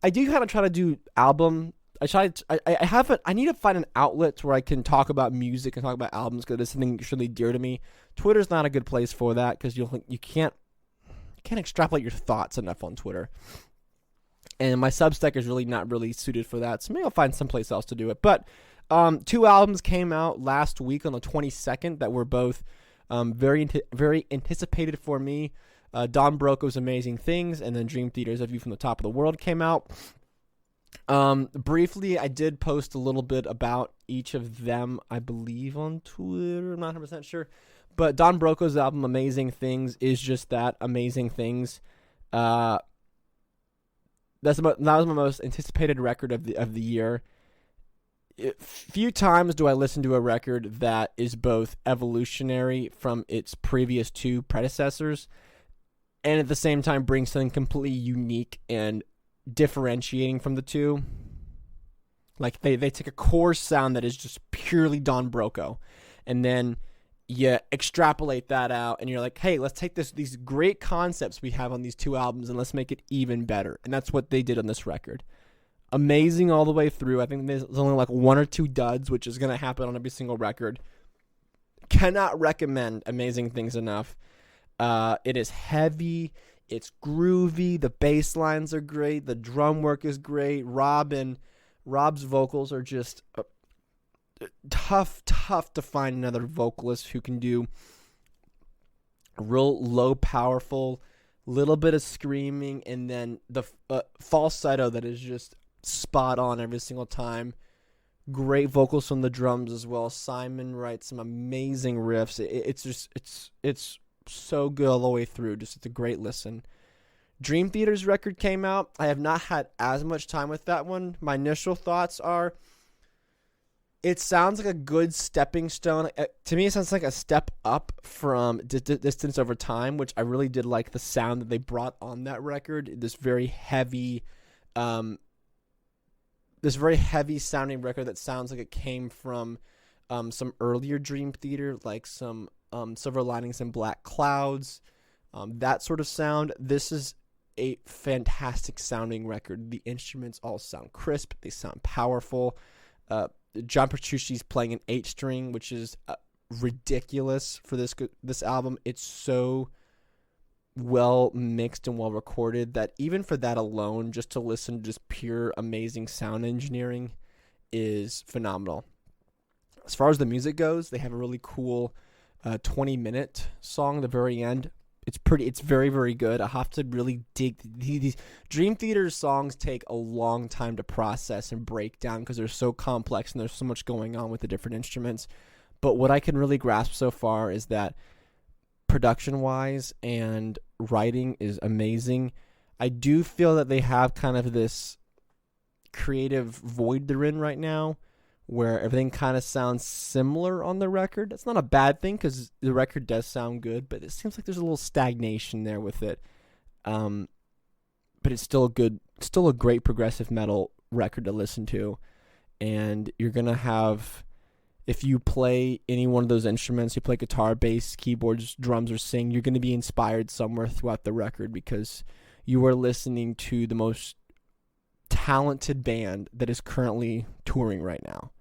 do kind of try to do album. I need to find an outlet where I can talk about music and talk about albums, because it's something that's really dear to me. Twitter's not a good place for that, because you can't extrapolate your thoughts enough on Twitter. And my Substack is really not really suited for that, so maybe I'll find someplace else to do it. But two albums came out last week on the 22nd that were both Very anticipated for me. Don Broco's Amazing Things, and then Dream Theater's A View from the Top of the World came out. Briefly, I did post a little bit about each of them, I believe, on Twitter. I'm not 100% sure. But Don Broco's album, Amazing Things, is just that, Amazing Things. That was my most anticipated record of the year. Few times do I listen to a record that is both evolutionary from its previous two predecessors, and at the same time brings something completely unique and differentiating from the two. Like they take a core sound that is just purely Don Broco, and then you extrapolate that out, and you're like, hey, let's take these great concepts we have on these two albums and let's make it even better. And that's what they did on this record. Amazing all the way through. I think there's only like one or two duds, which is going to happen on every single record. Cannot recommend Amazing Things enough. It is heavy. It's groovy. The bass lines are great. The drum work is great. Rob's vocals are just tough to find another vocalist who can do real low, powerful, little bit of screaming, and then the falsetto that is just spot on every single time. Great vocals from the drums as well. Simon writes some amazing riffs. It's so good all the way through. Just it's a great listen. Dream Theater's record came out. I have not had as much time with that one. My initial thoughts are, it sounds like a good stepping stone. To me, it sounds like a step up from Distance Over Time, which I really did like the sound that they brought on that record. This very heavy sounding record that sounds like it came from some earlier Dream Theater, like some Silver Linings and Black Clouds, that sort of sound. This is a fantastic sounding record. The instruments all sound crisp. They sound powerful. John Petrucci's playing an 8-string, which is ridiculous for this album. It's so well mixed and well recorded that even for that alone, just to listen to just pure amazing sound engineering is phenomenal. As far as the music goes, they have a really cool 20-minute song at the very end. It's very, very good. I have to really dig these Dream Theater songs. Take a long time to process and break down because they're so complex and there's so much going on with the different instruments. But what I can really grasp so far is that production-wise and writing is amazing. I do feel that they have kind of this creative void they're in right now, where everything kind of sounds similar on the record. That's not a bad thing because the record does sound good, but it seems like there's a little stagnation there with it. But it's still a great progressive metal record to listen to. And you're going to have, if you play any one of those instruments, you play guitar, bass, keyboards, drums, or sing, you're going to be inspired somewhere throughout the record because you are listening to the most talented band that is currently touring right now.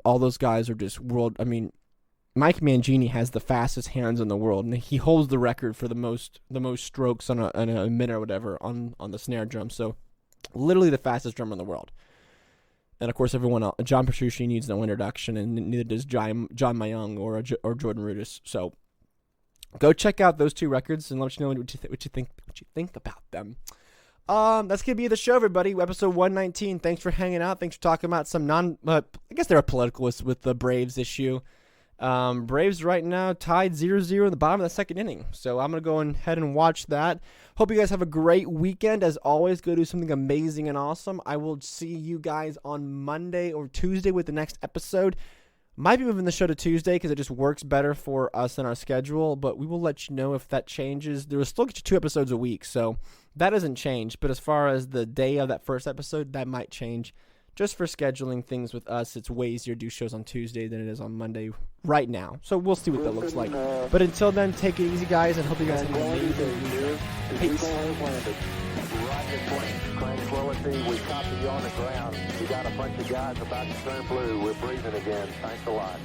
All those guys are just Mike Mangini has the fastest hands in the world, and he holds the record for the most strokes on a minute or whatever on the snare drum. So, literally the fastest drummer in the world. And of course, everyone else, John Petrucci needs no introduction, and neither does John Mayung or Jordan Rudess. So, go check out those two records and let me know what you think about them. That's gonna be the show, everybody. Episode 119. Thanks for hanging out. Thanks for talking about some I guess they're political with the Braves issue. Braves right now tied 0-0 in the bottom of the second inning. So I'm gonna go ahead and watch that. Hope you guys have a great weekend. As always, go do something amazing and awesome. I will see you guys on Monday or Tuesday with the next episode. Might be moving the show to Tuesday because it just works better for us in our schedule, but we will let you know if that changes. There will still get you 2 episodes a week, so that doesn't change. But as far as the day of that first episode, that might change. Just for scheduling things with us, it's way easier to do shows on Tuesday than it is on Monday right now. So we'll see what that looks like. But until then, take it easy, guys, and hope you guys have an amazing week. Peace. Tranquility, we copy you on the ground. You got a bunch of guys about to turn blue. We're breathing again. Thanks a lot.